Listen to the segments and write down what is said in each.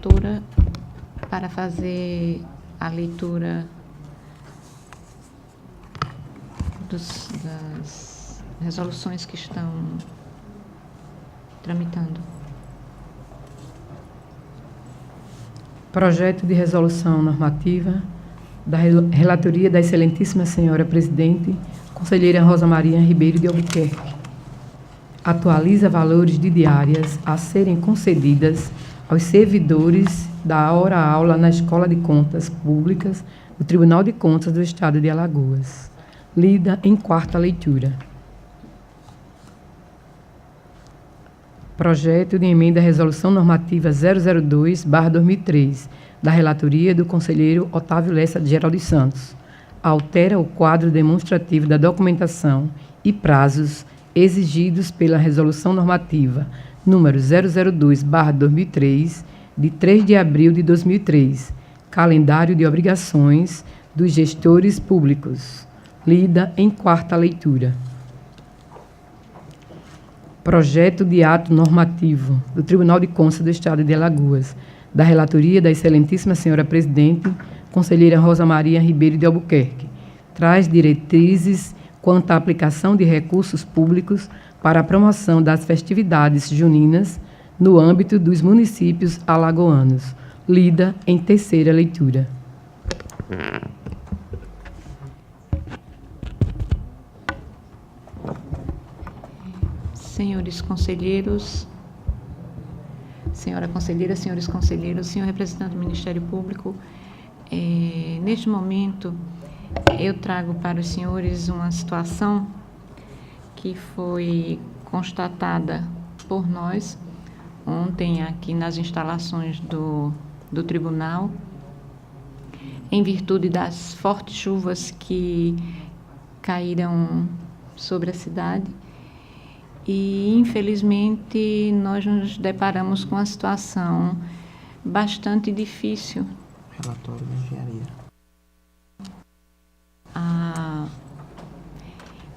relatora para fazer a leitura das resoluções que estão tramitando. Projeto de resolução normativa da relatoria da excelentíssima senhora presidente, conselheira Rosa Maria Ribeiro de Albuquerque. Atualiza valores de diárias a serem concedidas aos servidores da hora-aula na Escola de Contas Públicas do Tribunal de Contas do Estado de Alagoas. Lida em quarta leitura. Projeto de emenda à Resolução Normativa 002/2003, da relatoria do conselheiro Otávio Lessa de Geraldo Santos. Altera o quadro demonstrativo da documentação e prazos exigidos pela Resolução Normativa número 002/2003, de 3 de abril de 2003, calendário de obrigações dos gestores públicos. Lida em quarta leitura. Projeto de ato normativo do Tribunal de Contas do Estado de Alagoas, da relatoria da excelentíssima senhora presidente, conselheira Rosa Maria Ribeiro de Albuquerque. Traz diretrizes quanto à aplicação de recursos públicos para a promoção das festividades juninas no âmbito dos municípios alagoanos. Lida em terceira leitura. Senhores conselheiros, senhora conselheira, senhores conselheiros, senhor representante do Ministério Público, neste momento eu trago para os senhores uma situação que foi constatada por nós ontem aqui nas instalações do tribunal, em virtude das fortes chuvas que caíram sobre a cidade. E, infelizmente, nós nos deparamos com uma situação bastante difícil. Relatório da engenharia.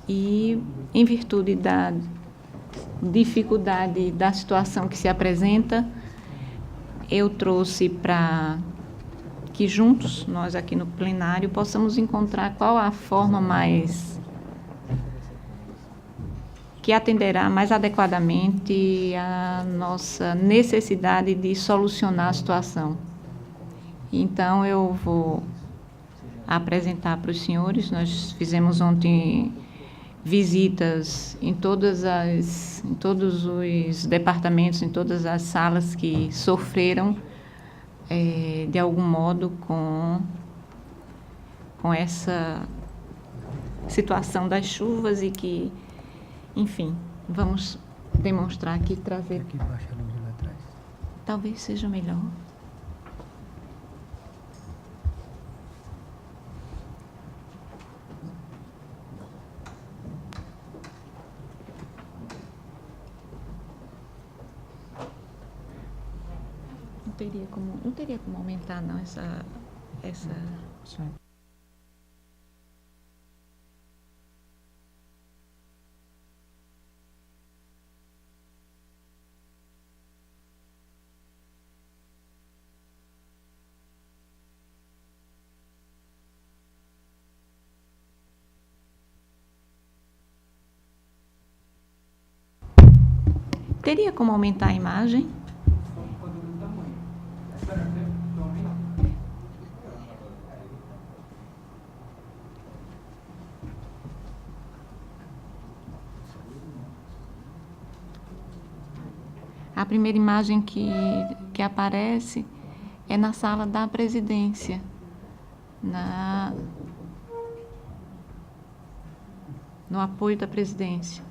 E, em virtude da dificuldade da situação que se apresenta, eu trouxe para que juntos, nós aqui no plenário, possamos encontrar qual a forma que atenderá mais adequadamente a nossa necessidade de solucionar a situação. Então, eu vou apresentar para os senhores. Nós fizemos ontem visitas em todos os departamentos, em todas as salas que sofreram, de algum modo, com essa situação das chuvas e que, enfim, vamos demonstrar aqui, trazer. Aqui baixa a luz lá atrás. Talvez seja melhor. Não teria como aumentar, não, essa... Sim. Teria como aumentar a imagem? A primeira imagem que aparece é na sala da presidência, no apoio da presidência.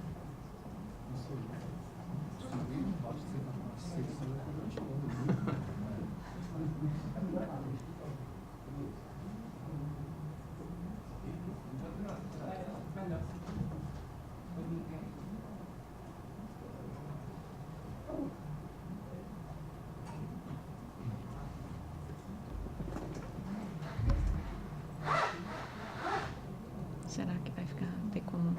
Será que vai ter como...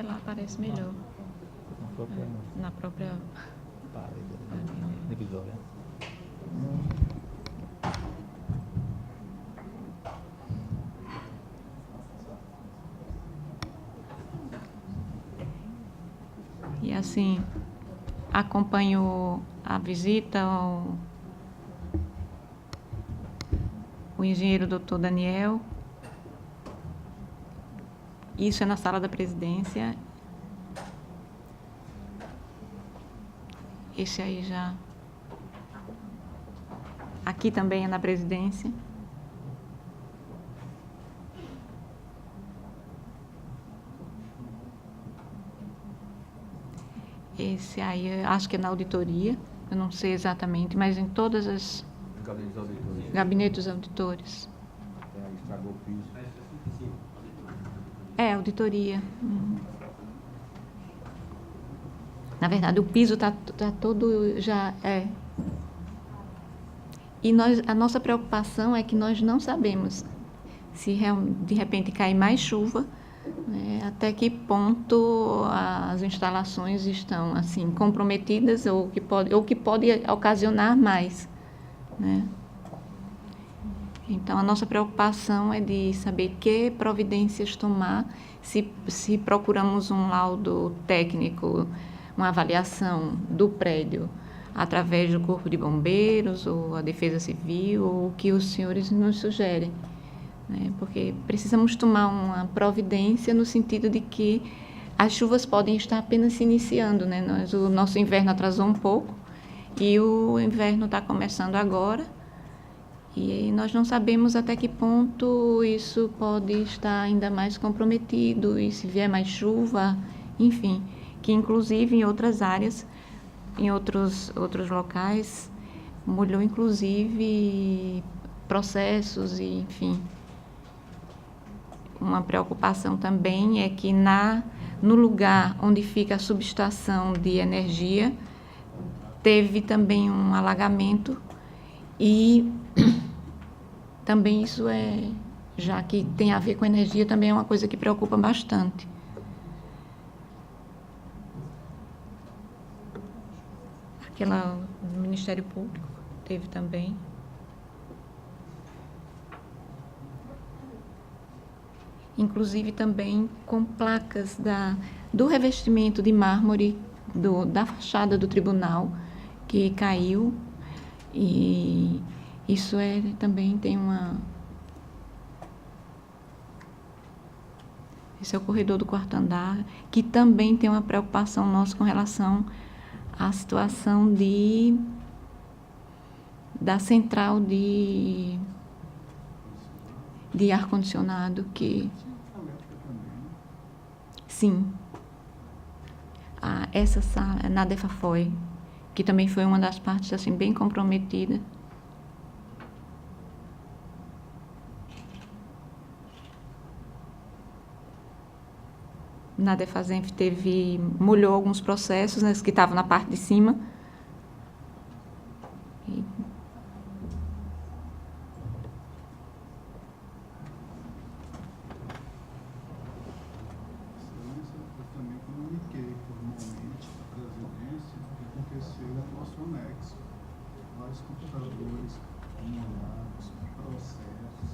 Lá parece melhor. Na própria parede. divisória. E assim, acompanhou a visita o engenheiro doutor Daniel. Isso é na sala da presidência. Esse aí já. Aqui também é na presidência. Esse aí, eu acho que é na auditoria. Eu não sei exatamente, mas em todas as gabinetes auditores. Estragou o piso. É, auditoria. Na verdade, o piso tá todo já E a nossa preocupação é que nós não sabemos se de repente cair mais chuva, né, até que ponto as instalações estão assim comprometidas ou que pode ocasionar mais, né? Então, a nossa preocupação é de saber que providências tomar se procuramos um laudo técnico, uma avaliação do prédio através do Corpo de Bombeiros ou a Defesa Civil, ou o que os senhores nos sugerem, né? Porque precisamos tomar uma providência no sentido de que as chuvas podem estar apenas se iniciando, né? O nosso inverno atrasou um pouco e o inverno está começando agora. E nós não sabemos até que ponto isso pode estar ainda mais comprometido e se vier mais chuva, enfim, que inclusive em outras áreas, em outros locais, molhou inclusive processos e, enfim. Uma preocupação também é que no lugar onde fica a subestação de energia, teve também um alagamento e também isso já que tem a ver com energia, também é uma coisa que preocupa bastante. Aquela no Ministério Público teve também. Inclusive também com placas do revestimento de mármore da fachada do tribunal, que caiu. E isso também tem esse é o corredor do quarto andar, que também tem uma preocupação nossa com relação à situação da central de ar-condicionado, que... Sim. Essa sala, na Defafoi, que também foi uma das partes assim, bem comprometida. Na Defazenf molhou alguns processos, né, que estavam na parte de cima. Eu também comuniquei formalmente à presidência o que aconteceu no nosso anexo. Vários computadores molhados, processos.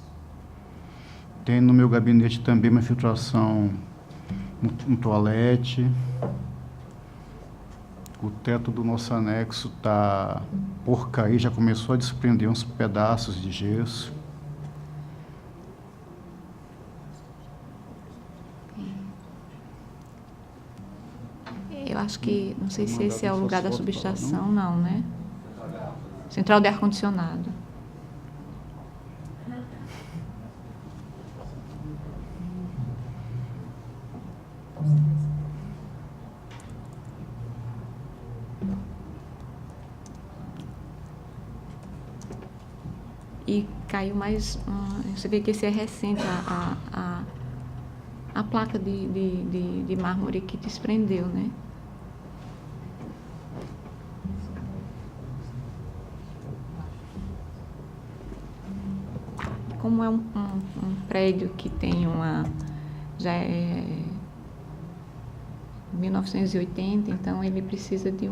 Tem no meu gabinete também uma filtração no toalete. O teto do nosso anexo está por cair, já começou a desprender uns pedaços de gesso. Eu acho que, não sei se esse é o lugar da subestação, não, né? Central de ar-condicionado. E caiu mais... você vê que esse é recente, a placa de mármore que desprendeu, né? Como é um prédio que tem já é 1980, então ele precisa de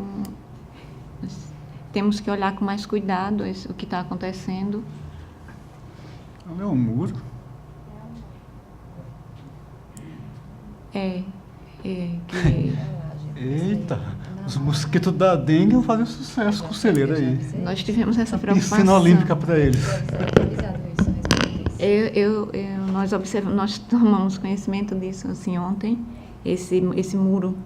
temos que olhar com mais cuidado o que está acontecendo. Ali é um muro. Que Eita, os mosquitos da dengue fazem sucesso com o celeiro aí. nós tivemos essa preocupação. Piscina olímpica para eles. Nós tomamos conhecimento disso assim ontem, esse muro.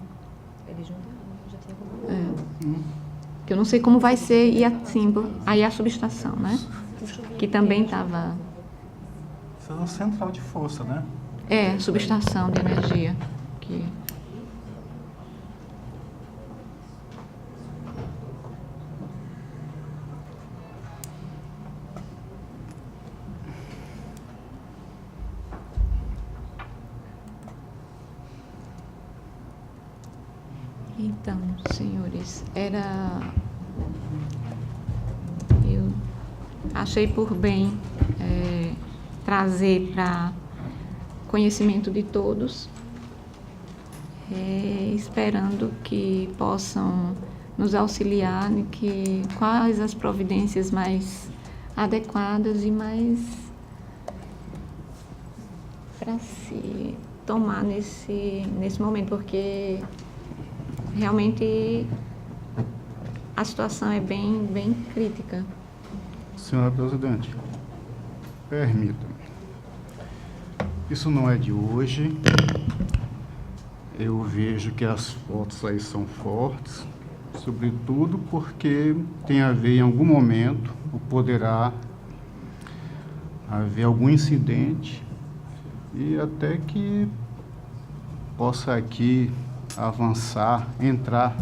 Que eu não sei como vai ser, e assim, aí a subestação, né? Que também estava... Isso é uma central de força, né? Subestação de energia. Então, senhores, eu achei por bem trazer para conhecimento de todos, esperando que possam nos auxiliar em quais as providências mais adequadas e mais para se tomar nesse momento, porque realmente a situação é bem crítica. Senhora Presidente, permita-me. Isso não é de hoje. Eu vejo que as fotos aí são fortes, sobretudo porque tem a ver em algum momento, ou poderá haver algum incidente e até que possa aqui avançar, entrar,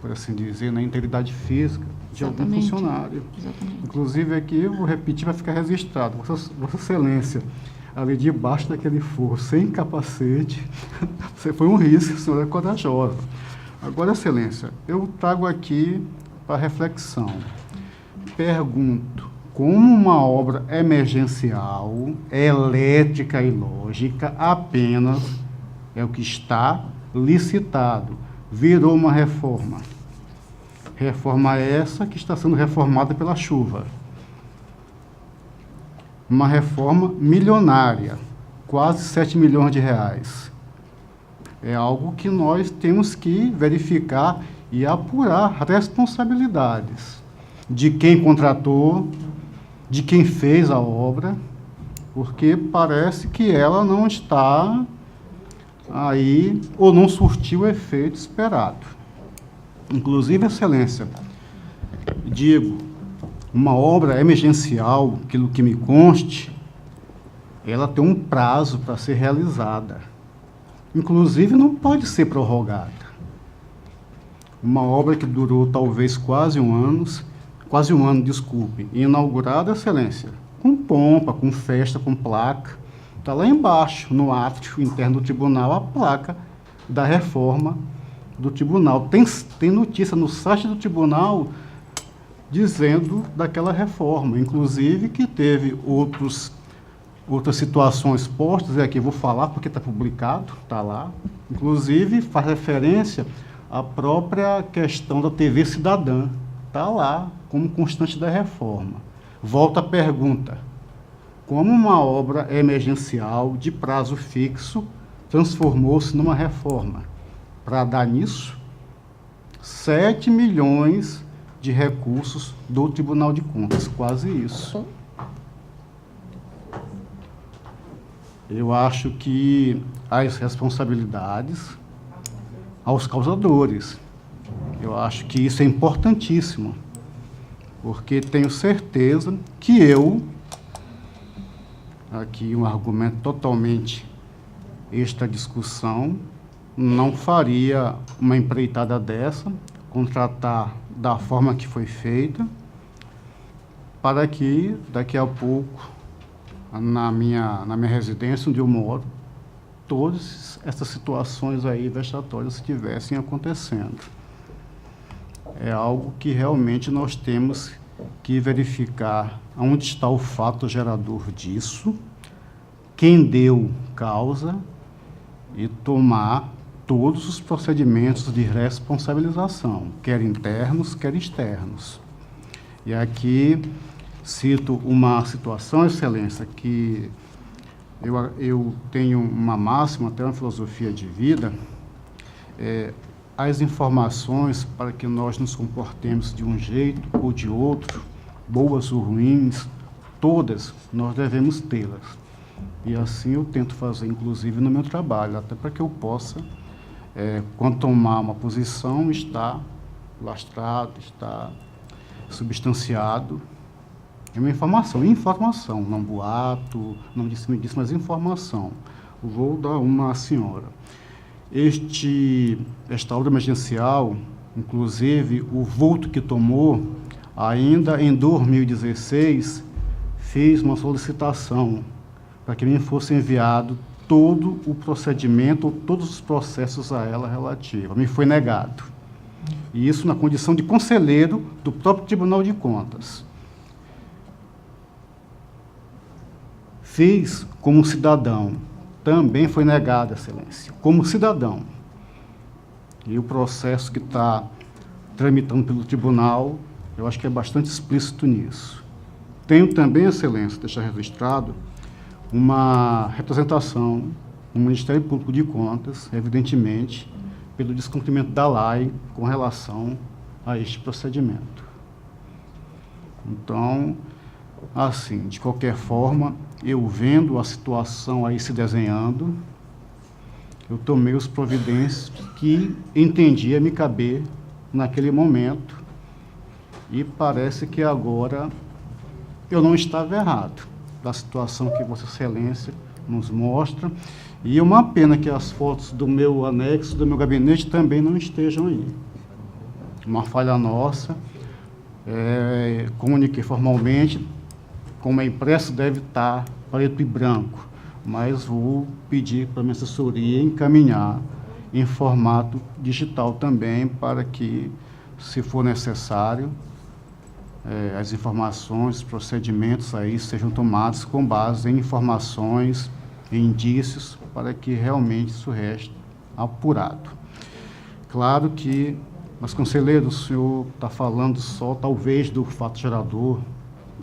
por assim dizer, na integridade física de algum funcionário. Exatamente. Inclusive aqui, eu vou repetir, vai ficar registrado. Vossa Excelência, ali debaixo daquele forro, sem capacete, você foi um risco, a senhora é corajosa. Agora, Excelência, eu trago aqui para reflexão. Pergunto, como uma obra emergencial, elétrica e lógica, apenas é o que está licitado, virou uma reforma? Reforma essa que está sendo reformada pela chuva. Uma reforma milionária, quase 7 milhões de reais. É algo que nós temos que verificar e apurar responsabilidades de quem contratou, de quem fez a obra, porque parece que ela não está aí ou não surtiu o efeito esperado. Inclusive, Excelência, digo, uma obra emergencial, aquilo que me conste, ela tem um prazo para ser realizada. Inclusive, não pode ser prorrogada. Uma obra que durou talvez quase um ano, inaugurada, Excelência, com pompa, com festa, com placa. Está lá embaixo, no átrio interno do tribunal, a placa da reforma do tribunal. Tem notícia no site do tribunal dizendo daquela reforma, inclusive que teve outras situações postas, e aqui eu vou falar porque está publicado, está lá, inclusive faz referência à própria questão da TV Cidadã, está lá como constante da reforma. Volta a pergunta, como uma obra emergencial de prazo fixo transformou-se numa reforma? Para dar nisso, 7 milhões de recursos do Tribunal de Contas, quase isso. Eu acho que as responsabilidades aos causadores. Eu acho que isso é importantíssimo, porque tenho certeza que aqui um argumento totalmente extra discussão, não faria uma empreitada dessa, contratar da forma que foi feita, para que daqui a pouco, na minha residência, onde eu moro, todas essas situações aí vexatórias estivessem acontecendo. É algo que realmente nós temos que verificar onde está o fato gerador disso, quem deu causa e tomar todos os procedimentos de responsabilização, quer internos, quer externos. E aqui cito uma situação, Excelência, que eu tenho uma máxima, até uma filosofia de vida, as informações para que nós nos comportemos de um jeito ou de outro, boas ou ruins, todas nós devemos tê-las. E assim eu tento fazer, inclusive, no meu trabalho, até para que eu possa, quando tomar uma posição, estar lastrado, estar substanciado. É uma informação, não boato, não disse-me disso, mas informação. Vou dar uma à senhora. Esta obra emergencial, inclusive, o vulto que tomou, ainda em 2016, fiz uma solicitação para que me fosse enviado todo o procedimento, todos os processos a ela relativos. Me foi negado. E isso na condição de conselheiro do próprio Tribunal de Contas. Fiz como cidadão, também foi negado, Excelência, como cidadão. E o processo que está tramitando pelo tribunal, eu acho que é bastante explícito nisso. Tenho também, Excelência, deixar registrado, uma representação no Ministério Público de Contas, evidentemente, pelo descumprimento da lei com relação a este procedimento. Então, assim, de qualquer forma, eu vendo a situação aí se desenhando, eu tomei as providências que entendia me caber naquele momento e parece que agora eu não estava errado da situação que Vossa Excelência nos mostra. E é uma pena que as fotos do meu anexo, do meu gabinete, também não estejam aí. Uma falha nossa. Comuniquei formalmente, como é impresso, deve estar preto e branco, mas vou pedir para a minha assessoria encaminhar em formato digital também, para que, se for necessário, as informações, os procedimentos aí sejam tomados com base em informações, em indícios, para que realmente isso reste apurado. Claro que, mas, conselheiro, o senhor está falando só, talvez, do fato gerador,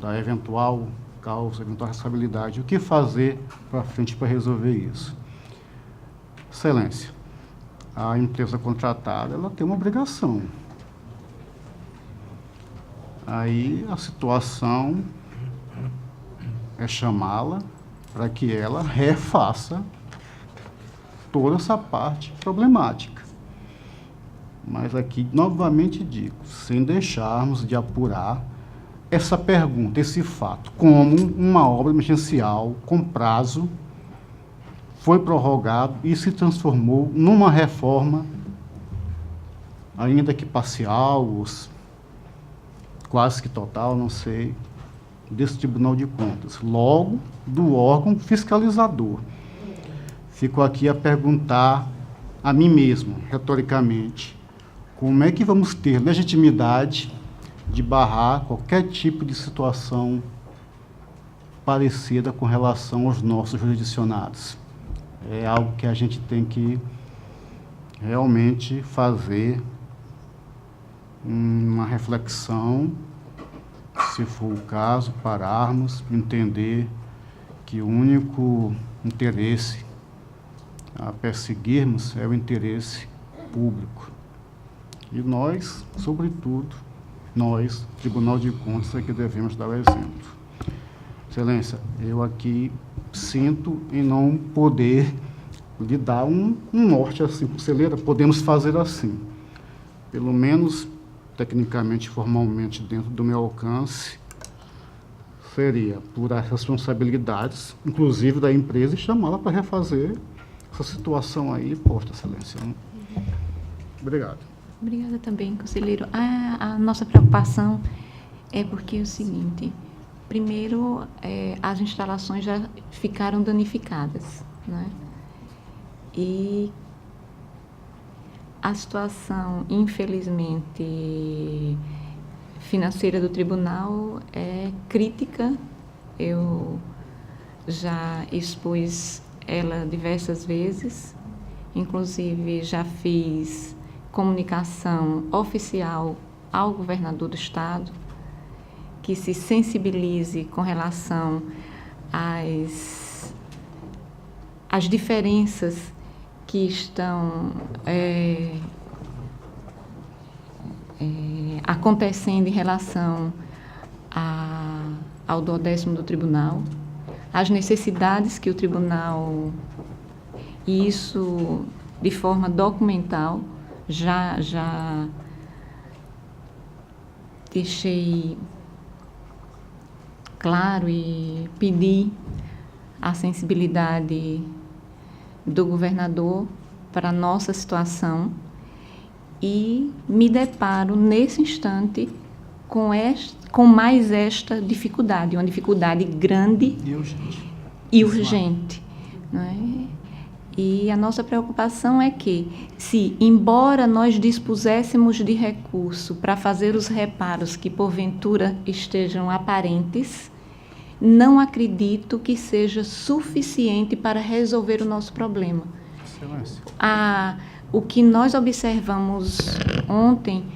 da eventual causa, eventual responsabilidade. O que fazer para frente para resolver isso? Excelência, a empresa contratada, ela tem uma obrigação. Aí a situação é chamá-la para que ela refaça toda essa parte problemática. Mas aqui, novamente digo, sem deixarmos de apurar essa pergunta, esse fato, como uma obra emergencial com prazo foi prorrogado e se transformou numa reforma, ainda que parcial, quase que total, não sei, desse Tribunal de Contas, logo do órgão fiscalizador. Fico aqui a perguntar a mim mesmo, retoricamente, como é que vamos ter legitimidade de barrar qualquer tipo de situação parecida com relação aos nossos jurisdicionados? É algo que a gente tem que realmente fazer uma reflexão, se for o caso, pararmos, entender que o único interesse a perseguirmos é o interesse público. E nós, sobretudo, nós, Tribunal de Contas, é que devemos dar o exemplo. Excelência, eu aqui sinto em não poder lhe dar um norte assim, conselheira, podemos fazer assim. Pelo menos, tecnicamente, formalmente, dentro do meu alcance, seria por as responsabilidades, inclusive da empresa, e chamá-la para refazer essa situação aí posta, Excelência. Obrigado. Obrigada também, conselheiro. A nossa preocupação é porque é o seguinte: primeiro, as instalações já ficaram danificadas, né? E a situação, infelizmente, financeira do tribunal é crítica. Eu já expus ela diversas vezes, inclusive já fiz comunicação oficial ao governador do estado, que se sensibilize com relação às diferenças que estão acontecendo em relação ao duodécimo do tribunal, as necessidades que o tribunal, e isso de forma documental, já deixei claro e pedi a sensibilidade do governador para a nossa situação e me deparo nesse instante com mais esta dificuldade, uma dificuldade grande e urgente, não é? E a nossa preocupação é que, embora nós dispuséssemos de recurso para fazer os reparos que porventura estejam aparentes, não acredito que seja suficiente para resolver o nosso problema. Excelência. O que nós observamos ontem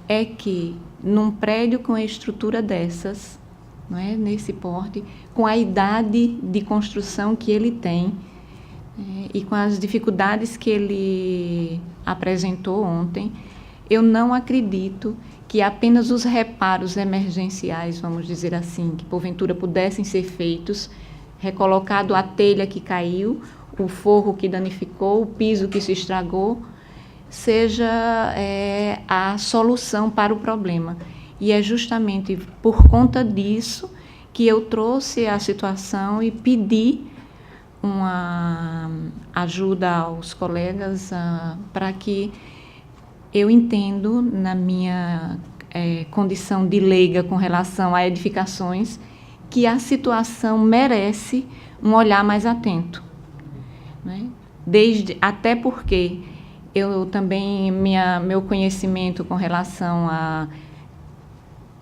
é que, num prédio com a estrutura dessas, não é, nesse porte, com a idade de construção que ele tem, e com as dificuldades que ele apresentou ontem, eu não acredito que apenas os reparos emergenciais, vamos dizer assim, que porventura pudessem ser feitos, recolocado a telha que caiu, o forro que danificou, o piso que se estragou, seja a solução para o problema. E é justamente por conta disso que eu trouxe a situação e pedi uma ajuda aos colegas para que eu entendo, na minha condição de leiga com relação a edificações, que a situação merece um olhar mais atento, né? Até porque eu também, meu conhecimento com relação a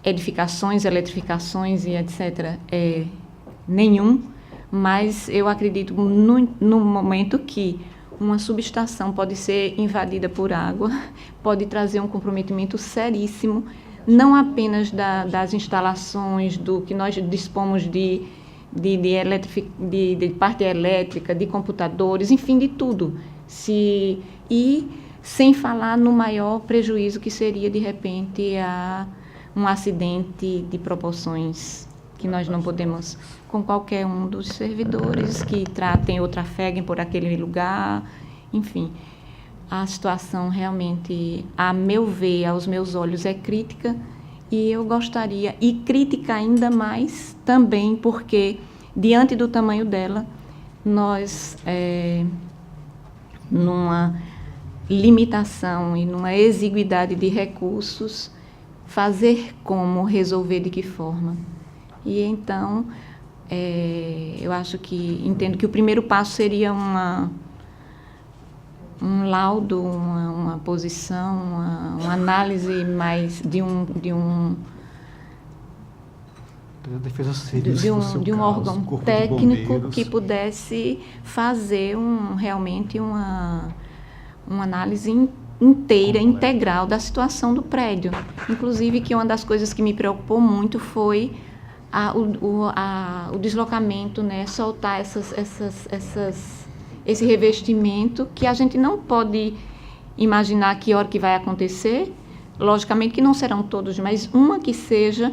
edificações, eletrificações e etc. é nenhum, mas eu acredito no momento que uma subestação pode ser invadida por água, pode trazer um comprometimento seríssimo, não apenas das instalações, do que nós dispomos de parte elétrica, de computadores, enfim, de tudo. E sem falar no maior prejuízo que seria, de repente, um acidente de proporções que nós não podemos, com qualquer um dos servidores que trafeguem por aquele lugar, enfim. A situação realmente, a meu ver, aos meus olhos, é crítica e eu gostaria, e crítica ainda mais também porque, diante do tamanho dela, nós, numa limitação e numa exiguidade de recursos, fazer como, resolver de que forma. E então, eu entendo que o primeiro passo seria um laudo, uma posição, uma análise mais de um órgão técnico que pudesse fazer realmente uma análise inteira, integral da situação do prédio. Inclusive, que uma das coisas que me preocupou muito foi o deslocamento, né, soltar esse revestimento que a gente não pode imaginar que hora que vai acontecer. Logicamente que não serão todos, mas uma que seja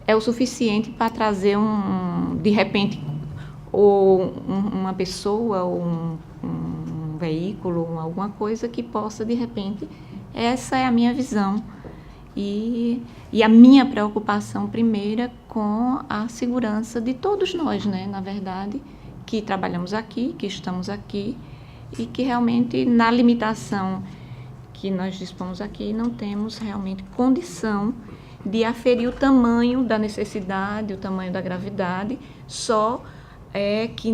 é o suficiente para trazer de repente, ou uma pessoa, ou um veículo, alguma coisa que possa, de repente, essa é a minha visão. E a minha preocupação primeira com a segurança de todos nós, né, na verdade, que trabalhamos aqui, que estamos aqui e que realmente, na limitação que nós dispomos aqui, não temos realmente condição de aferir o tamanho da necessidade, o tamanho da gravidade, só que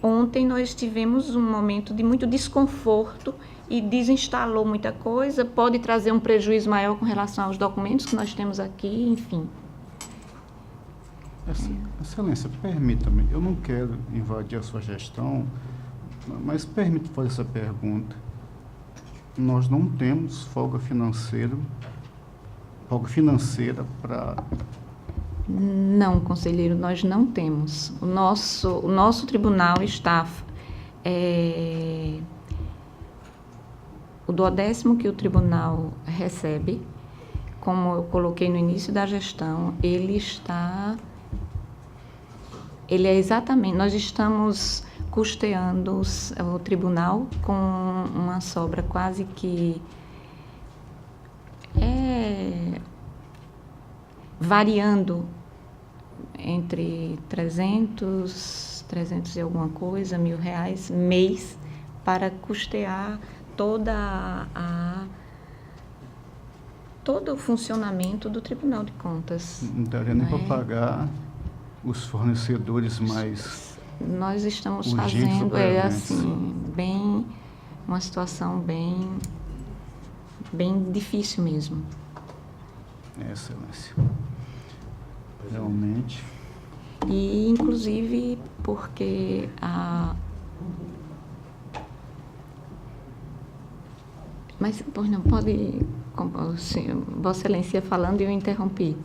ontem nós tivemos um momento de muito desconforto e desinstalou muita coisa, pode trazer um prejuízo maior com relação aos documentos que nós temos aqui, enfim. Excelência, permita-me, eu não quero invadir a sua gestão, mas permita fazer essa pergunta. Nós não temos folga financeira para Não, conselheiro, nós não temos. O nosso tribunal está... o 10º que o tribunal recebe, como eu coloquei no início da gestão, ele é exatamente... Nós estamos custeando o tribunal com uma sobra quase que... variando entre 300 e alguma coisa, R$1.000 mês, para custear todo o funcionamento do Tribunal de Contas. Não está nem para pagar os fornecedores mais... Nós estamos urgentes ou fazendo, prevalentes. uma situação bem difícil mesmo. Excelência. Realmente. E, inclusive, porque Mas, pois não, pode... Vossa Excelência falando e eu interrompi.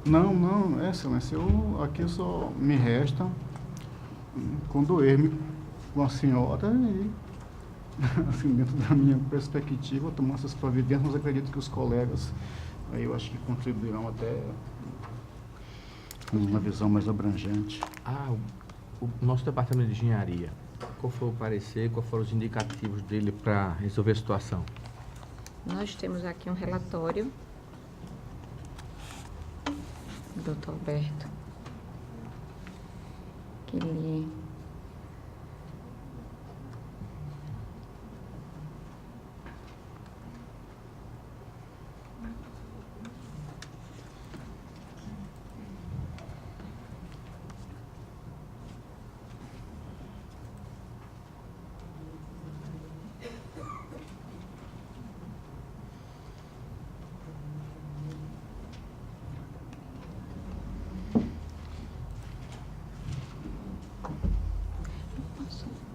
Não, Excelência, aqui só me resta condoer-me com a senhora e, assim, dentro da minha perspectiva, tomar essas providências, mas acredito que os colegas, aí eu acho que contribuirão até com uma visão mais abrangente. O nosso departamento de engenharia, qual foi o parecer, quais foram os indicativos dele para resolver a situação? Nós temos aqui um relatório do Dr. Alberto, que ele...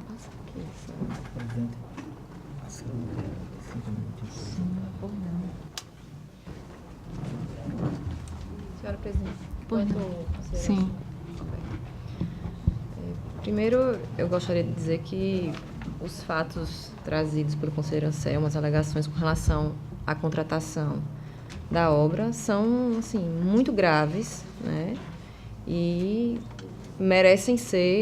Passa aqui, Presidente, passou 5 minutinhos. Ou não. Senhora Presidente, Pois enquanto não. a senhora- Sim. Primeiro, eu gostaria de dizer que os fatos trazidos pelo conselheiro Anselmo, as alegações com relação à contratação da obra, são, assim, muito graves, né? E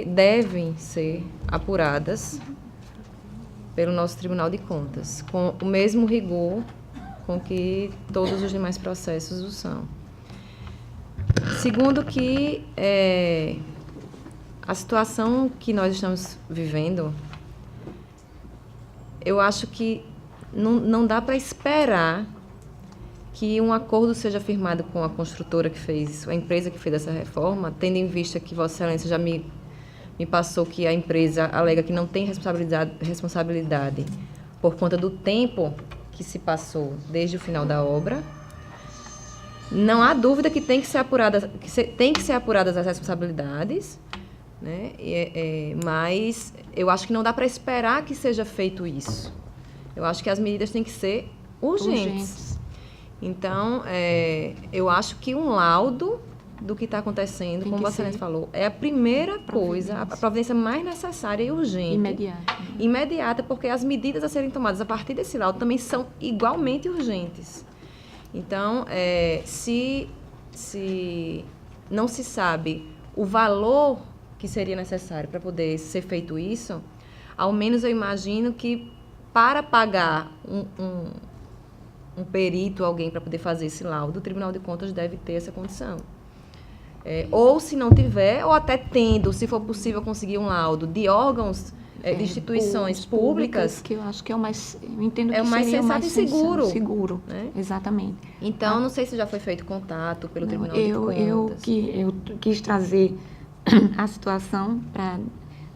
devem ser apuradas pelo nosso Tribunal de Contas, com o mesmo rigor com que todos os demais processos o são. Segundo que a situação que nós estamos vivendo, eu acho que não dá para esperar que um acordo seja firmado com a construtora que fez, a empresa que fez essa reforma, tendo em vista que Vossa Excelência já me passou que a empresa alega que não tem responsabilidade por conta do tempo que se passou desde o final da obra. Não há dúvida que tem que ser apuradas as responsabilidades, né? Mas eu acho que não dá para esperar que seja feito isso. Eu acho que as medidas têm que ser urgentes. Então, eu acho que um laudo do que está acontecendo, Tem como que Vossa Excelência ser falou, é a primeira coisa, a providência mais necessária e urgente. Imediata, porque as medidas a serem tomadas a partir desse laudo também são igualmente urgentes. Então, se não se sabe o valor que seria necessário para poder ser feito isso, ao menos eu imagino que para pagar um perito, alguém para poder fazer esse laudo, o Tribunal de Contas deve ter essa condição. Ou se não tiver, ou até tendo, se for possível conseguir um laudo de órgãos, de instituições públicas, que eu acho que é o mais, eu entendo que é o mais seria sensato e seguro. seguro, né? Exatamente. Então, não sei se já foi feito contato pelo Não, Tribunal de Contas. eu quis trazer a situação para,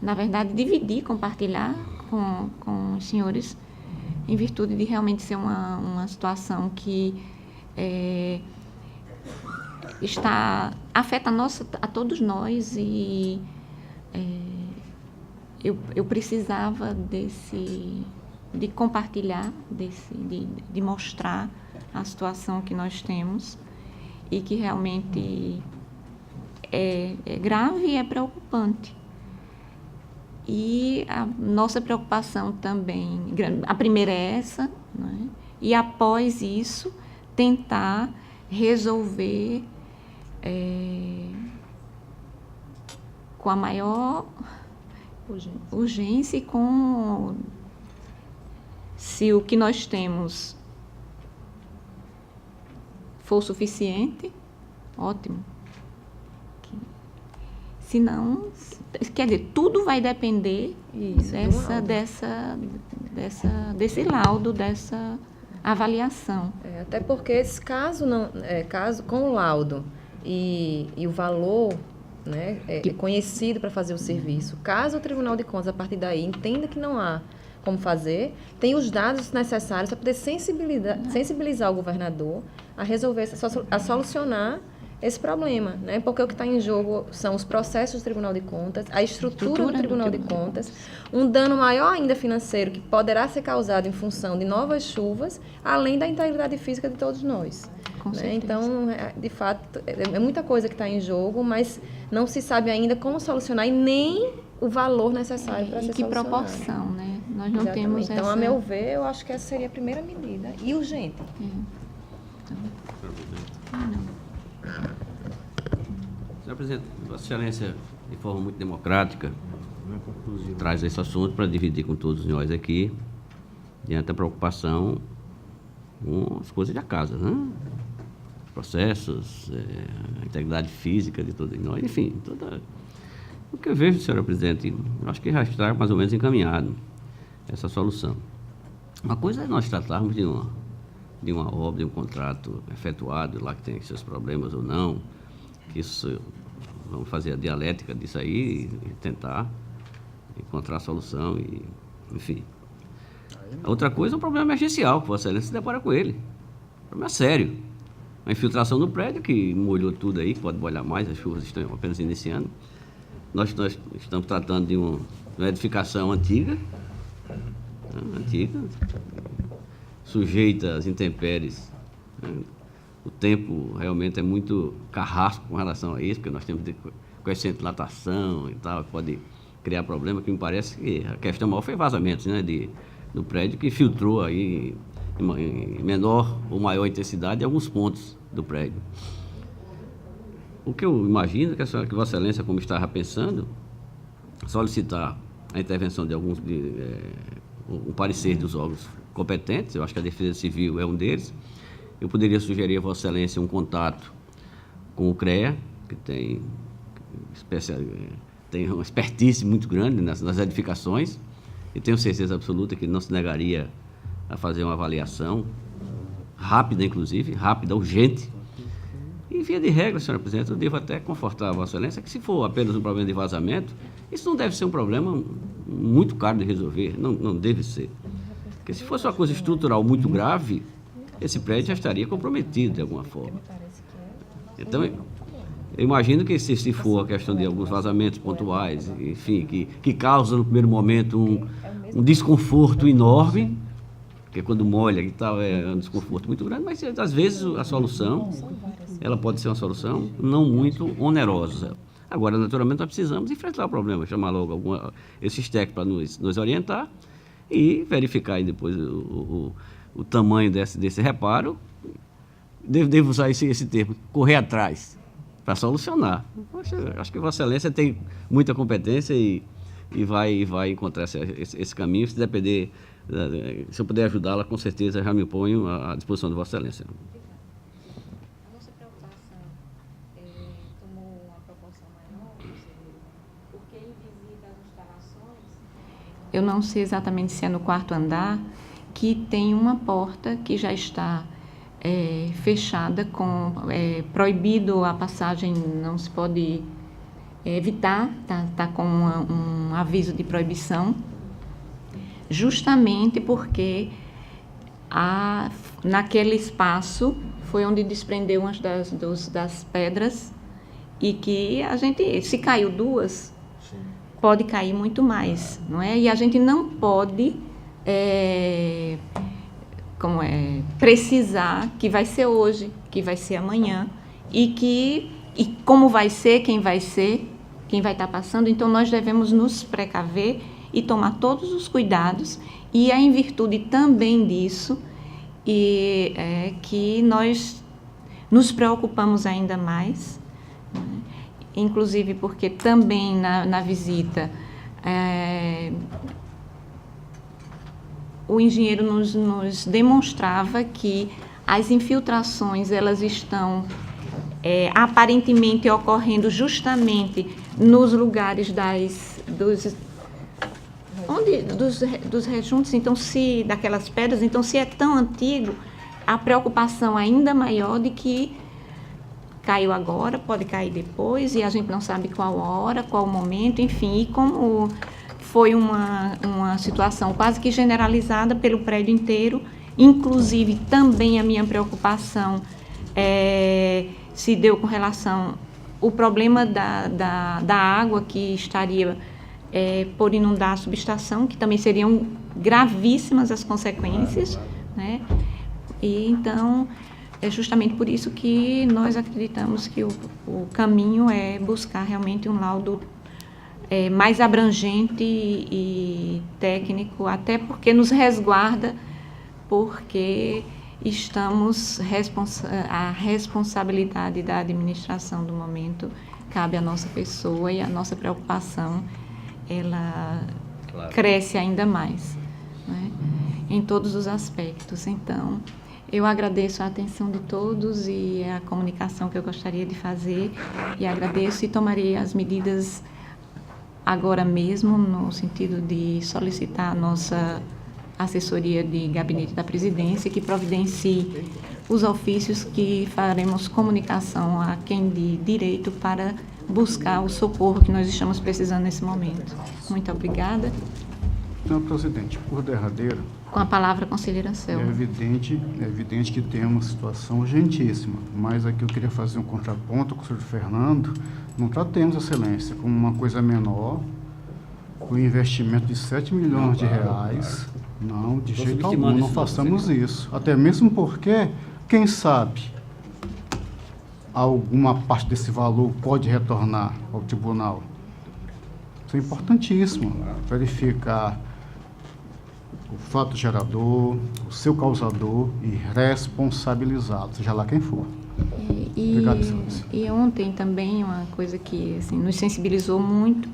na verdade, dividir, compartilhar com os senhores, em virtude de realmente ser uma situação que afeta a todos nós e eu precisava de compartilhar, de mostrar a situação que nós temos e que realmente é grave e é preocupante. E a nossa preocupação também, a primeira é essa, né? E após isso, tentar resolver com a maior urgência e com... Se o que nós temos for suficiente, ótimo. Se não, quer dizer, tudo vai depender desse laudo, dessa avaliação. Até porque esse caso com o laudo e o valor, né, é conhecido para fazer o serviço. Caso o Tribunal de Contas, a partir daí, entenda que não há como fazer, tem os dados necessários para poder sensibilizar o governador a resolver, a solucionar esse problema, né? Porque o que está em jogo são os processos do Tribunal de Contas, a estrutura do Tribunal de Contas, um dano maior ainda financeiro que poderá ser causado em função de novas chuvas, além da integridade física de todos nós. Com certeza. Então, de fato, é muita coisa que está em jogo, mas não se sabe ainda como solucionar e nem o valor necessário para ser solucionado. E que proporção, né? Nós não temos então, a meu ver, eu acho que essa seria a primeira medida e urgente. Senhor Presidente, Vossa Excelência, de forma muito democrática, traz esse assunto para dividir com todos nós aqui, diante da preocupação com as coisas da casa, né? Os processos, a integridade física de todos nós, enfim, o que eu vejo, senhora Presidente, eu acho que já está mais ou menos encaminhado essa solução. Uma coisa é nós tratarmos de uma obra, de um contrato efetuado, lá que tem seus problemas ou não, que isso, vamos fazer a dialética disso aí e tentar encontrar a solução, enfim. A outra coisa é um problema emergencial, que Vossa Excelência se depara com ele. Um problema sério. Uma infiltração no prédio que molhou tudo aí, pode molhar mais, as chuvas estão apenas iniciando. Nós estamos tratando de uma edificação antiga, sujeita às intempéries. O tempo realmente é muito carrasco com relação a isso, porque nós temos coeficiente de dilatação e tal, pode criar problema, que me parece que a questão maior foi vazamentos, né, do prédio, que filtrou aí em menor ou maior intensidade em alguns pontos do prédio. O que eu imagino que Vossa Excelência, como estava pensando, solicitar a intervenção de alguns, um parecer dos órgãos competentes, eu acho que a Defesa Civil é um deles. Eu poderia sugerir a Vossa Excelência um contato com o CREA, que tem uma expertise muito grande nas edificações, e tenho certeza absoluta que não se negaria a fazer uma avaliação rápida, inclusive, urgente. E, via de regra, senhora Presidente, eu devo até confortar a Vossa Excelência que, se for apenas um problema de vazamento, isso não deve ser um problema muito caro de resolver, não deve ser. Porque se fosse uma coisa estrutural muito grave, esse prédio já estaria comprometido de alguma forma. Então, eu imagino que se for a questão de alguns vazamentos pontuais, enfim, que causam no primeiro momento um desconforto enorme, porque quando molha e tal é um desconforto muito grande, mas às vezes a solução, ela pode ser uma solução não muito onerosa. Agora, naturalmente, nós precisamos enfrentar o problema, chamar logo esses técnicos para nos orientar e verificar aí depois o tamanho desse reparo. Devo usar esse termo, correr atrás, para solucionar. Acho que Vossa Excelência tem muita competência e vai encontrar esse caminho. Se depender, se eu puder ajudá-la, com certeza já me ponho à disposição de Vossa Excelência. A nossa preocupação tomou uma proporção maior, porque em visita às instalações, eu não sei exatamente se é no quarto andar, que tem uma porta que já está fechada, proibido a passagem, não se pode evitar, tá com um aviso de proibição, justamente porque naquele espaço foi onde desprendeu uma das pedras e que a gente, se caiu duas, pode cair muito mais, não é? E a gente não pode precisar que vai ser hoje, que vai ser amanhã. e como vai ser, quem vai estar passando. Então, nós devemos nos precaver e tomar todos os cuidados, e é em virtude também disso que nós nos preocupamos ainda mais, né? Inclusive porque também na visita o engenheiro nos demonstrava que as infiltrações elas estão aparentemente ocorrendo justamente nos lugares dos rejuntos, então daquelas pedras. Então, se é tão antigo, a preocupação ainda maior de que caiu agora, pode cair depois, e a gente não sabe qual hora, qual momento, enfim. E como foi uma situação quase que generalizada pelo prédio inteiro, inclusive também a minha preocupação se deu com relação ao problema da água que estaria por inundar a subestação, que também seriam gravíssimas as consequências, né? E então, é justamente por isso que nós acreditamos que o caminho é buscar realmente um laudo mais abrangente e técnico, até porque nos resguarda, porque a responsabilidade da administração do momento cabe à nossa pessoa, e a nossa preocupação ela cresce ainda mais, né? Em todos os aspectos. Então, eu agradeço a atenção de todos e a comunicação que eu gostaria de fazer, e agradeço e tomarei as medidas agora mesmo, no sentido de solicitar a nossa assessoria de gabinete da presidência que providencie os ofícios, que faremos comunicação a quem de direito para buscar o socorro que nós estamos precisando nesse momento. Muito obrigada. Senhor presidente, por derradeiro, com a palavra, conselheira é Selma. evidente que temos uma situação urgentíssima, mas aqui eu queria fazer um contraponto com o senhor Fernando. Não tratemos, Excelência, como uma coisa menor, com investimento de 7 milhões de reais. Não, de jeito algum, não façamos isso. Até mesmo porque, quem sabe, alguma parte desse valor pode retornar ao tribunal. Isso é importantíssimo, verificar o fato gerador, o seu causador e responsabilizá-lo, seja lá quem for. Obrigado, Excelência. E ontem também uma coisa que assim, nos sensibilizou muito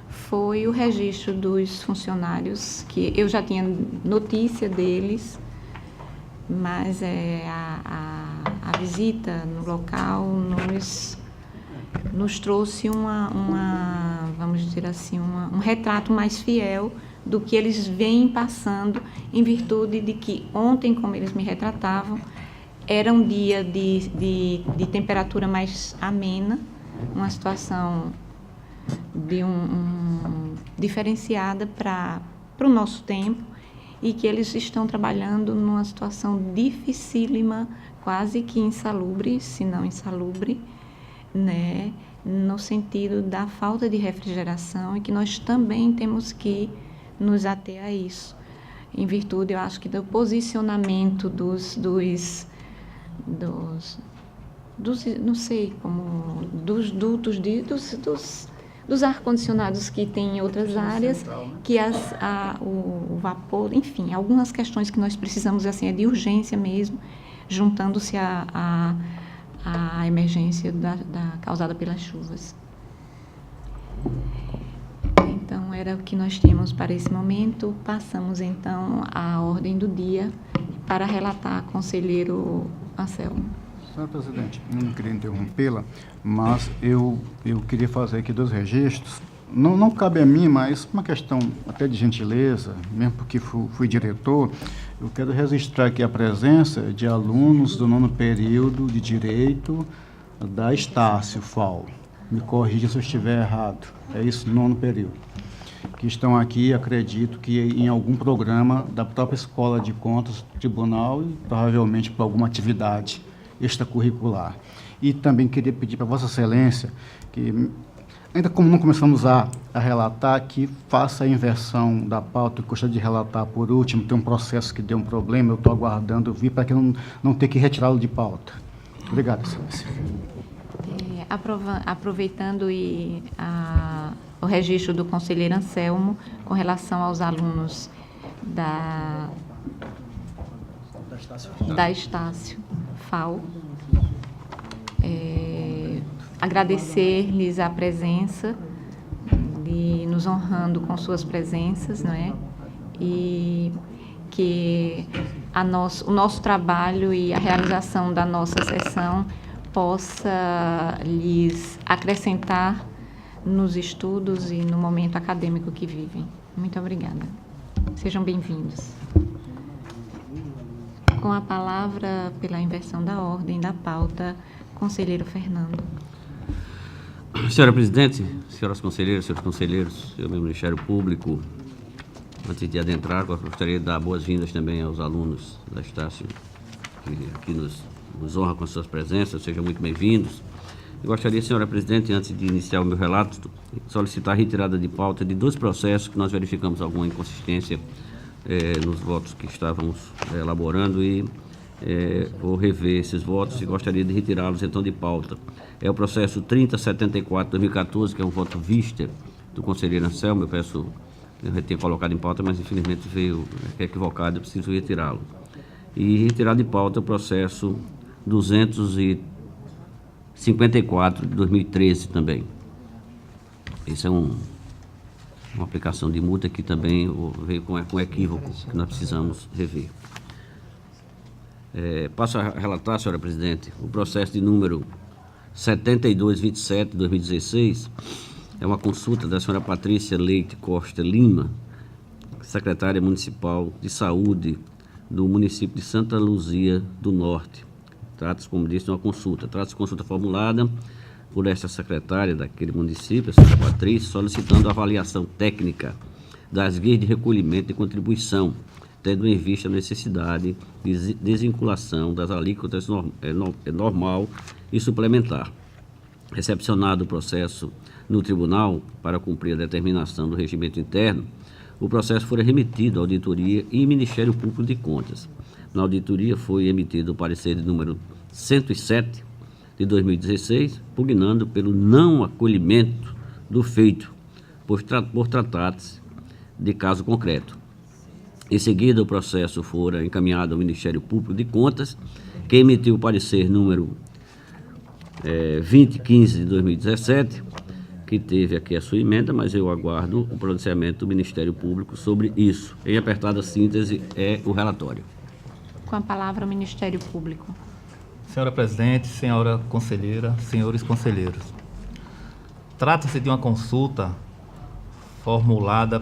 foi o registro dos funcionários, que eu já tinha notícia deles, mas a visita no local nos trouxe vamos dizer assim, um retrato mais fiel do que eles vêm passando, em virtude de que ontem, como eles me retratavam, era um dia de temperatura mais amena, uma situação diferenciada para o nosso tempo, e que eles estão trabalhando numa situação dificílima, quase que insalubre, se não insalubre, né, no sentido da falta de refrigeração, e que nós também temos que nos ater a isso, em virtude, eu acho que do posicionamento dos não sei como, dos dutos, dos ar-condicionados que tem em outras áreas, que o vapor, enfim, algumas questões que nós precisamos, assim, é de urgência mesmo, juntando-se à emergência causada pelas chuvas. Então, era o que nós tínhamos para esse momento. Passamos, então, à ordem do dia para relatar, conselheiro Anselmo. Senhor presidente, eu não queria interrompê-la, mas eu queria fazer aqui 2 registros. Não cabe a mim, mas uma questão até de gentileza, mesmo porque fui diretor, eu quero registrar aqui a presença de alunos do 9º período de Direito da Estácio FAO. Me corrija se eu estiver errado. É isso, 9º período. Que estão aqui, acredito que em algum programa da própria Escola de Contas do Tribunal, e provavelmente por alguma atividade extracurricular. E também queria pedir para Vossa Excelência que, ainda como não começamos a relatar, que faça a inversão da pauta. Eu gostaria de relatar por último, tem um processo que deu um problema, eu estou aguardando vir para que não ter que retirá-lo de pauta. Obrigado, Excelência. Aproveitando o registro do conselheiro Anselmo com relação aos alunos da Estácio FAO, agradecer-lhes a presença, de nos honrando com suas presenças, não é? E que o nosso trabalho e a realização da nossa sessão possa lhes acrescentar nos estudos e no momento acadêmico que vivem. Muito obrigada. Sejam bem-vindos. Com a palavra, pela inversão da ordem da pauta, conselheiro Fernando. Senhora Presidente, senhoras conselheiras, senhores conselheiros, senhor Ministério Público, antes de adentrar, gostaria de dar boas-vindas também aos alunos da Estácio, que aqui nos honra com suas presenças. Sejam muito bem-vindos. Eu gostaria, senhora Presidente, antes de iniciar o meu relato, solicitar a retirada de pauta de 2 processos que nós verificamos alguma inconsistência nos votos que estávamos elaborando e vou rever esses votos e gostaria de retirá-los então de pauta. É o processo 3074-2014, que é um voto vista do conselheiro Anselmo. Eu tinha colocado em pauta, mas infelizmente veio equivocado, eu preciso retirá-lo. E retirar de pauta o processo 254 de 2013 também. Esse é uma aplicação de multa que também veio com equívoco, que nós precisamos rever. Passo a relatar, senhora Presidente, o processo de número 7227 de 2016, é uma consulta da senhora Patrícia Leite Costa Lima, secretária municipal de saúde do município de Santa Luzia do Norte. Trata-se, como disse, de uma consulta. Trata-se de consulta formulada por esta secretária daquele município, a senhora Patrícia, solicitando avaliação técnica das guias de recolhimento de contribuição, tendo em vista a necessidade de desvinculação das alíquotas normal e suplementar. Recepcionado o processo no tribunal para cumprir a determinação do regimento interno, o processo foi remetido à Auditoria e Ministério Público de Contas. Na auditoria foi emitido o parecer de número 107 de 2016, pugnando pelo não acolhimento do feito, por tratar-se de caso concreto. Em seguida, o processo fora encaminhado ao Ministério Público de Contas, que emitiu o parecer número 2015 de 2017, que teve aqui a sua emenda, mas eu aguardo o pronunciamento do Ministério Público sobre isso. Em apertada síntese, é o relatório. Com a palavra, o Ministério Público. Senhora Presidente, senhora conselheira, senhores conselheiros. Trata-se de uma consulta formulada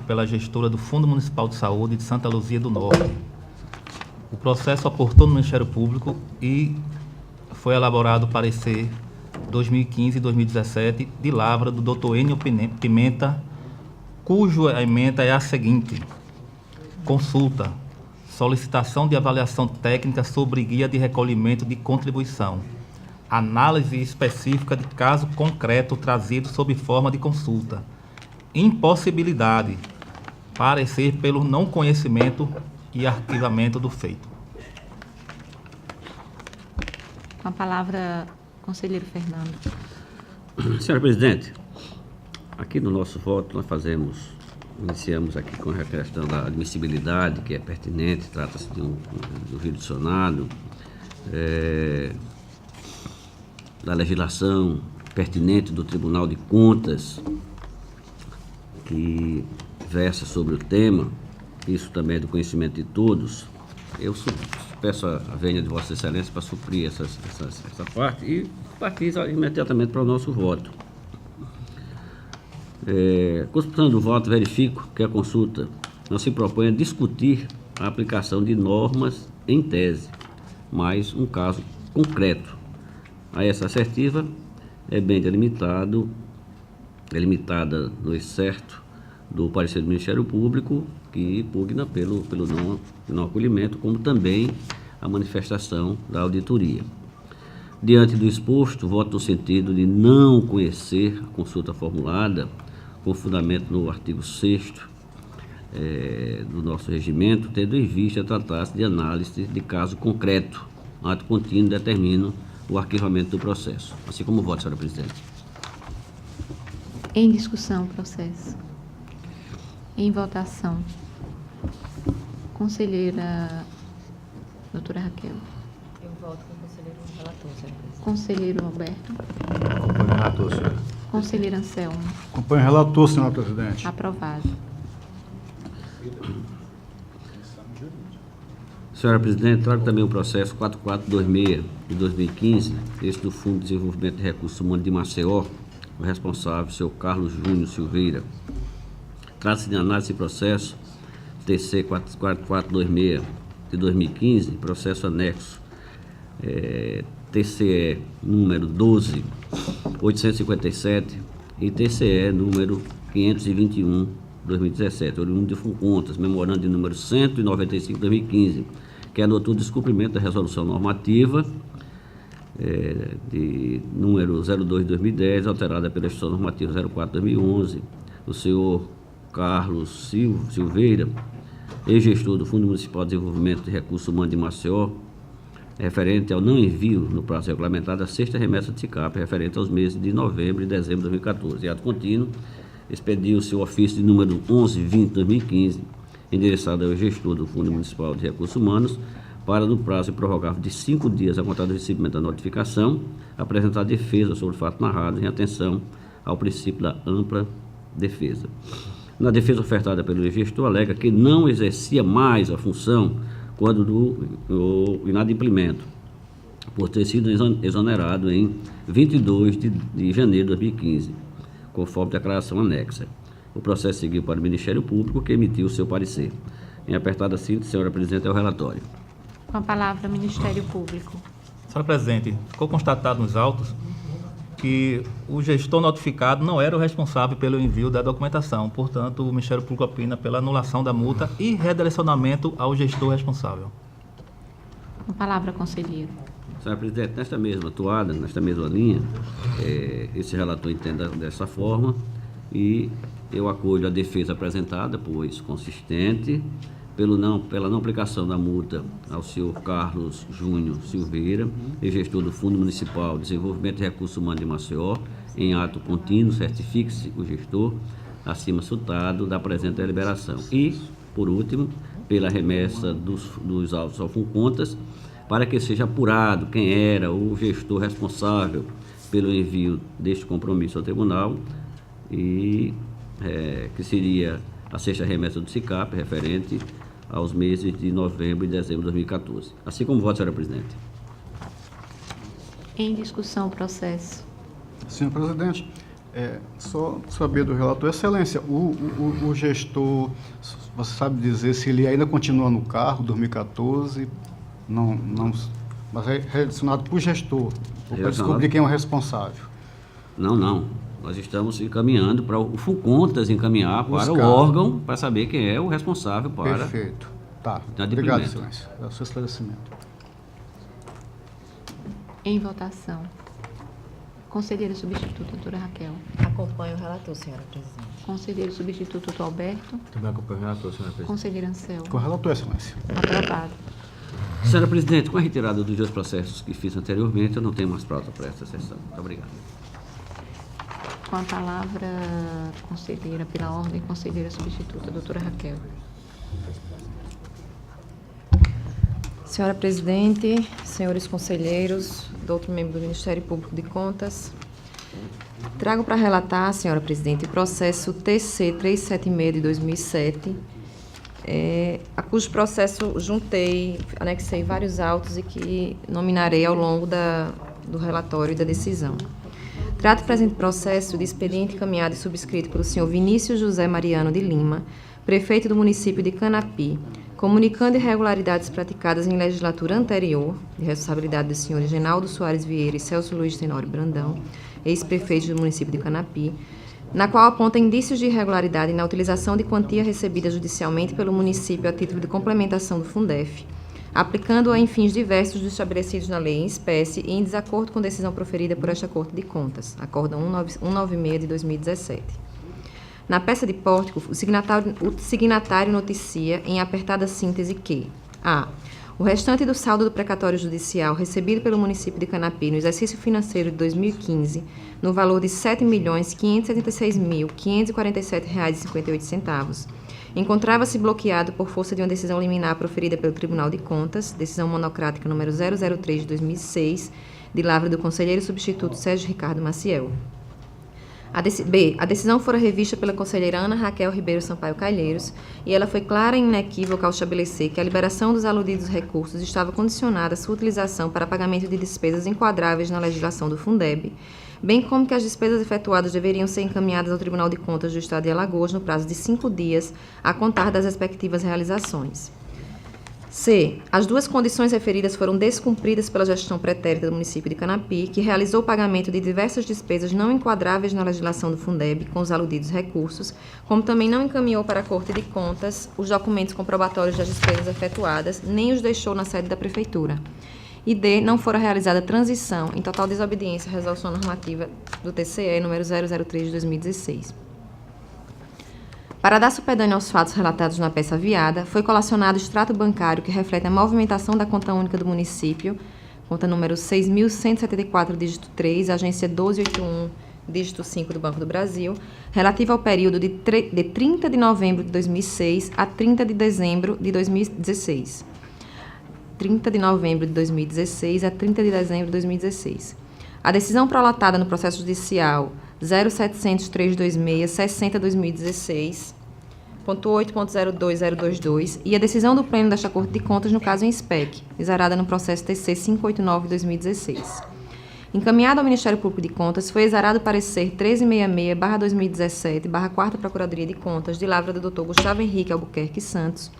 pela gestora do Fundo Municipal de Saúde de Santa Luzia do Norte. O processo aportou no Ministério Público e foi elaborado o parecer 2015 e 2017 de lavra do Dr. Enio Pimenta, cuja emenda é a seguinte: consulta, solicitação de avaliação técnica sobre guia de recolhimento de contribuição, análise específica de caso concreto trazido sob forma de consulta, impossibilidade, parecer pelo não conhecimento e arquivamento do feito. Com a palavra, conselheiro Fernando. Senhora Presidente, aqui no nosso voto nós iniciamos aqui com a questão da admissibilidade, que é pertinente, trata-se do jurisdicionado, da legislação pertinente do Tribunal de Contas, que versa sobre o tema. Isso também é do conhecimento de todos. Eu peço a vênia de Vossa Excelência para suprir essa parte e partir imediatamente para o nosso voto. Consultando o voto, verifico que a consulta não se propõe a discutir a aplicação de normas em tese, mas um caso concreto. A essa assertiva é bem delimitada no excerto do parecer do Ministério Público, que pugna pelo não acolhimento, como também a manifestação da auditoria. Diante do exposto, voto no sentido de não conhecer a consulta formulada, com fundamento no artigo 6º do nosso regimento, tendo em vista tratar-se de análise de caso concreto. Ato contínuo determino o arquivamento do processo. Assim como o voto, senhora presidente. Em discussão, o processo. Em votação. Conselheira doutora Raquel. Eu voto com o conselheiro relator, senhora presidente. Conselheiro Alberto. Acompanho o relator, senhora. Conselheiro Anselmo. Acompanho o relator, senhora presidente. Aprovado. Senhora presidente, trago também o processo 4426 de 2015, esse do Fundo de Desenvolvimento de Recursos Humanos de Maceió, o responsável, senhor Carlos Júnior Silveira. Trata-se de análise de processo TC 4426 de 2015, processo anexo TCE número 12857 e TCE número 521 2017, oriundo de Funcontas, memorando de número 195 2015, que adotou o descumprimento da resolução normativa de número 02/2010, alterada pela Instituição Normativa 04/2011, do senhor Carlos Silveira, ex-gestor do Fundo Municipal de Desenvolvimento de Recursos Humanos de Maceió, referente ao não envio no prazo regulamentado da sexta remessa de SICAP, referente aos meses de novembro e dezembro de 2014. Em ato contínuo, expediu-se o ofício de número 11/20/2015, endereçado ao gestor do Fundo Municipal de Recursos Humanos, para, no prazo prorrogável de 5 dias a contar do recebimento da notificação, apresentar defesa sobre o fato narrado em atenção ao princípio da ampla defesa. Na defesa ofertada pelo gestor, alega que não exercia mais a função quando do inadimplemento, por ter sido exonerado em 22 de janeiro de 2015, conforme declaração anexa. O processo seguiu para o Ministério Público, que emitiu o seu parecer. Em apertada síntese, senhora presidente, é o relatório. Com a palavra, Ministério Público. Senhora presidente, ficou constatado nos autos que o gestor notificado não era o responsável pelo envio da documentação. Portanto, o Ministério Público opina pela anulação da multa e redirecionamento ao gestor responsável. Com a palavra, conselheiro. Senhora presidente, nesta mesma toada, nesta mesma linha, esse relator entende dessa forma e eu acolho a defesa apresentada, pois consistente, pela não aplicação da multa ao senhor Carlos Júnior Silveira, gestor do Fundo Municipal de Desenvolvimento de Recursos Humanos de Maceió, em ato contínuo, certifique-se o gestor, acima citado, da presente deliberação. E, por último, pela remessa dos autos ao Funcontas, para que seja apurado quem era o gestor responsável pelo envio deste compromisso ao tribunal e que seria a sexta remessa do SICAP, referente aos meses de novembro e dezembro de 2014. Assim como voto, senhora presidente. Em discussão, o processo. Senhor presidente, só saber do relator, excelência, o gestor, você sabe dizer se ele ainda continua no cargo, 2014, não, mas é redirecionado para o gestor, para descobrir quem é o responsável. Não. Nós estamos encaminhando para o Funcontas encaminhar para o Buscar. órgão para saber quem é o responsável para... Perfeito. Tá. Tá, Obrigado, depoimento. excelência. É o seu esclarecimento. Em votação. Conselheiro substituto, doutora Raquel. Acompanho o relator, senhora presidente. Conselheiro substituto, doutor Alberto. Também acompanho o relator, senhora presidente. Conselheiro Anselmo. Com o relator, excelência. Aprovado. Senhora presidente, com a retirada dos dois processos que fiz anteriormente, eu não tenho mais pauta para esta sessão. Muito obrigado. Com a palavra, conselheira, pela ordem, conselheira substituta, doutora Raquel. Senhora presidente, senhores conselheiros, outro membro do Ministério Público de Contas, trago para relatar, senhora presidente, o processo TC 376 de 2007, a cujo processo anexei vários autos e que nominarei ao longo do relatório e da decisão. Trata o presente processo de expediente encaminhado e subscrito pelo senhor Vinícius José Mariano de Lima, prefeito do município de Canapi, comunicando irregularidades praticadas em legislatura anterior, de responsabilidade dos senhores Genaldo Soares Vieira e Celso Luiz Tenório Brandão, ex-prefeitos do município de Canapi, na qual aponta indícios de irregularidade na utilização de quantia recebida judicialmente pelo município a título de complementação do Fundef, aplicando-a em fins diversos dos estabelecidos na lei em espécie e em desacordo com decisão proferida por esta Corte de Contas, Acórdão 196 de 2017. Na peça de pórtico, o signatário noticia em apertada síntese que: a. O restante do saldo do precatório judicial recebido pelo município de Canapi no exercício financeiro de 2015, no valor de R$ 7.576.547,58, encontrava-se bloqueado por força de uma decisão liminar proferida pelo Tribunal de Contas, decisão monocrática número 003 de 2006, de lavra do conselheiro substituto Sérgio Ricardo Maciel. A decisão fora revista pela conselheira Ana Raquel Ribeiro Sampaio Calheiros e ela foi clara e inequívoca ao estabelecer que a liberação dos aludidos recursos estava condicionada à sua utilização para pagamento de despesas enquadráveis na legislação do Fundeb, bem como que as despesas efetuadas deveriam ser encaminhadas ao Tribunal de Contas do Estado de Alagoas no prazo de 5 dias, a contar das respectivas realizações. C. As duas condições referidas foram descumpridas pela gestão pretérita do município de Canapi, que realizou o pagamento de diversas despesas não enquadráveis na legislação do Fundeb com os aludidos recursos, como também não encaminhou para a Corte de Contas os documentos comprobatórios das despesas efetuadas, nem os deixou na sede da Prefeitura. E D. Não fora realizada transição, em total desobediência à resolução normativa do TCE número 003 de 2016. Para dar supedâneo aos fatos relatados na peça aviada, foi colacionado o extrato bancário que reflete a movimentação da conta única do município, conta número 6.174, dígito 3, agência 1281, dígito 5 do Banco do Brasil, relativa ao período de 30 de novembro de 2006 a 30 de dezembro de 2016. 30 de novembro de 2016 a 30 de dezembro de 2016. A decisão prolatada no processo judicial 0700326/60/2016.8.02022 e a decisão do Pleno desta Corte de Contas no caso em SPEC, exarada no processo TC 589/2016. Encaminhado ao Ministério Público de Contas, foi exarado o parecer 1366/2017/4ª Procuradoria de Contas, de lavra do Dr. Gustavo Henrique Albuquerque Santos,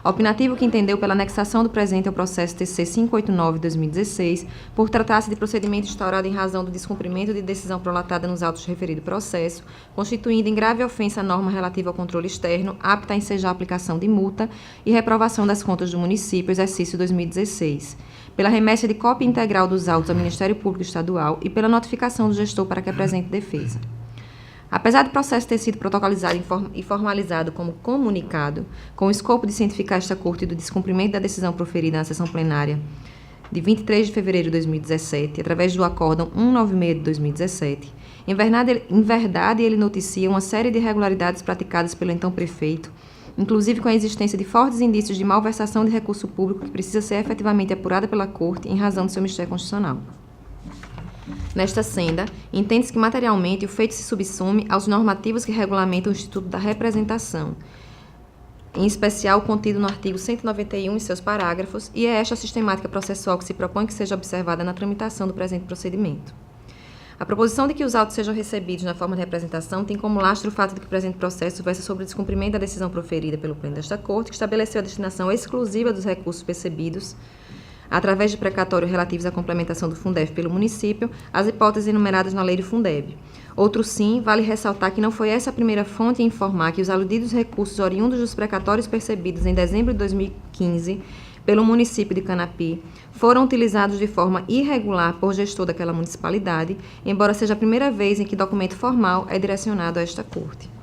opinativo que entendeu pela anexação do presente ao processo TC 589/2016, por tratar-se de procedimento instaurado em razão do descumprimento de decisão prolatada nos autos de referido processo, constituindo em grave ofensa a norma relativa ao controle externo, apta a ensejar a aplicação de multa e reprovação das contas do município, exercício 2016, pela remessa de cópia integral dos autos ao Ministério Público Estadual e pela notificação do gestor para que apresente defesa. Apesar do processo ter sido protocolizado e formalizado como comunicado, com o escopo de cientificar esta Corte do descumprimento da decisão proferida na sessão plenária de 23 de fevereiro de 2017, através do Acórdão 196 de 2017, em verdade ele noticia uma série de irregularidades praticadas pelo então prefeito, inclusive com a existência de fortes indícios de malversação de recurso público que precisa ser efetivamente apurada pela Corte em razão do seu mistério constitucional. Nesta senda, entende-se que materialmente o feito se subsume aos normativos que regulamentam o Instituto da Representação, em especial o contido no artigo 191 e seus parágrafos, e é esta a sistemática processual que se propõe que seja observada na tramitação do presente procedimento. A proposição de que os autos sejam recebidos na forma de representação tem como lastro o fato de que o presente processo versa sobre o descumprimento da decisão proferida pelo Pleno desta Corte, que estabeleceu a destinação exclusiva dos recursos percebidos através de precatórios relativos à complementação do Fundeb pelo município, as hipóteses enumeradas na lei do Fundeb. Outro sim, vale ressaltar que não foi essa a primeira fonte a informar que os aludidos recursos oriundos dos precatórios percebidos em dezembro de 2015 pelo município de Canapi foram utilizados de forma irregular por gestor daquela municipalidade, embora seja a primeira vez em que documento formal é direcionado a esta Corte.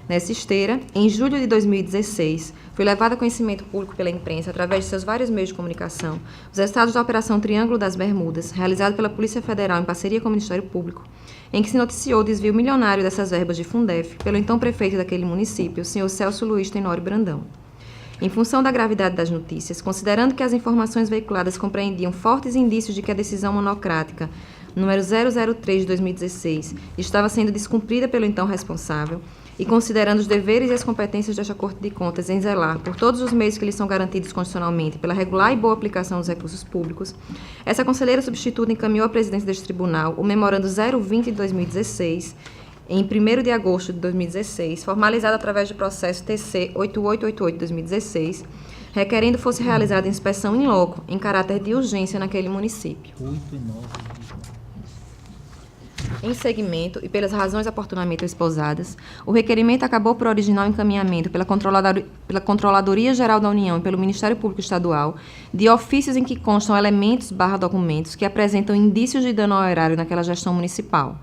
Nessa esteira, em julho de 2016, foi levado a conhecimento público pela imprensa, através de seus vários meios de comunicação, os resultados da Operação Triângulo das Bermudas, realizada pela Polícia Federal em parceria com o Ministério Público, em que se noticiou o desvio milionário dessas verbas de Fundef pelo então prefeito daquele município, o senhor Celso Luiz Tenório Brandão. Em função da gravidade das notícias, considerando que as informações veiculadas compreendiam fortes indícios de que a decisão monocrática número 003 de 2016 estava sendo descumprida pelo então responsável, e considerando os deveres e as competências desta Corte de Contas em zelar, por todos os meios que lhes são garantidos constitucionalmente, pela regular e boa aplicação dos recursos públicos, essa conselheira substituta encaminhou à presidência deste tribunal o memorando 020 de 2016, em 1º de agosto de 2016, formalizado através do processo TC 8888 de 2016, requerendo fosse realizada inspeção in loco, em caráter de urgência naquele município. 8 e 9. Em seguimento, e pelas razões oportunamente esposadas, o requerimento acabou por original encaminhamento pela Controladoria Geral da União e pelo Ministério Público Estadual de ofícios em que constam elementos/documentos que apresentam indícios de dano ao erário naquela gestão municipal,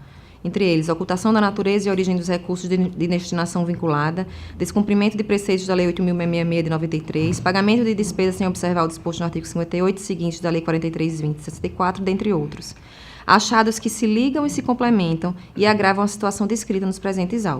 entre eles ocultação da natureza e origem dos recursos de destinação vinculada, descumprimento de preceitos da Lei 8.666 de 93, pagamento de despesas sem observar o disposto no artigo 58 seguinte da Lei 43.20 de 64, dentre outros. Achados que se ligam e se complementam e agravam a situação descrita nos presentes autos.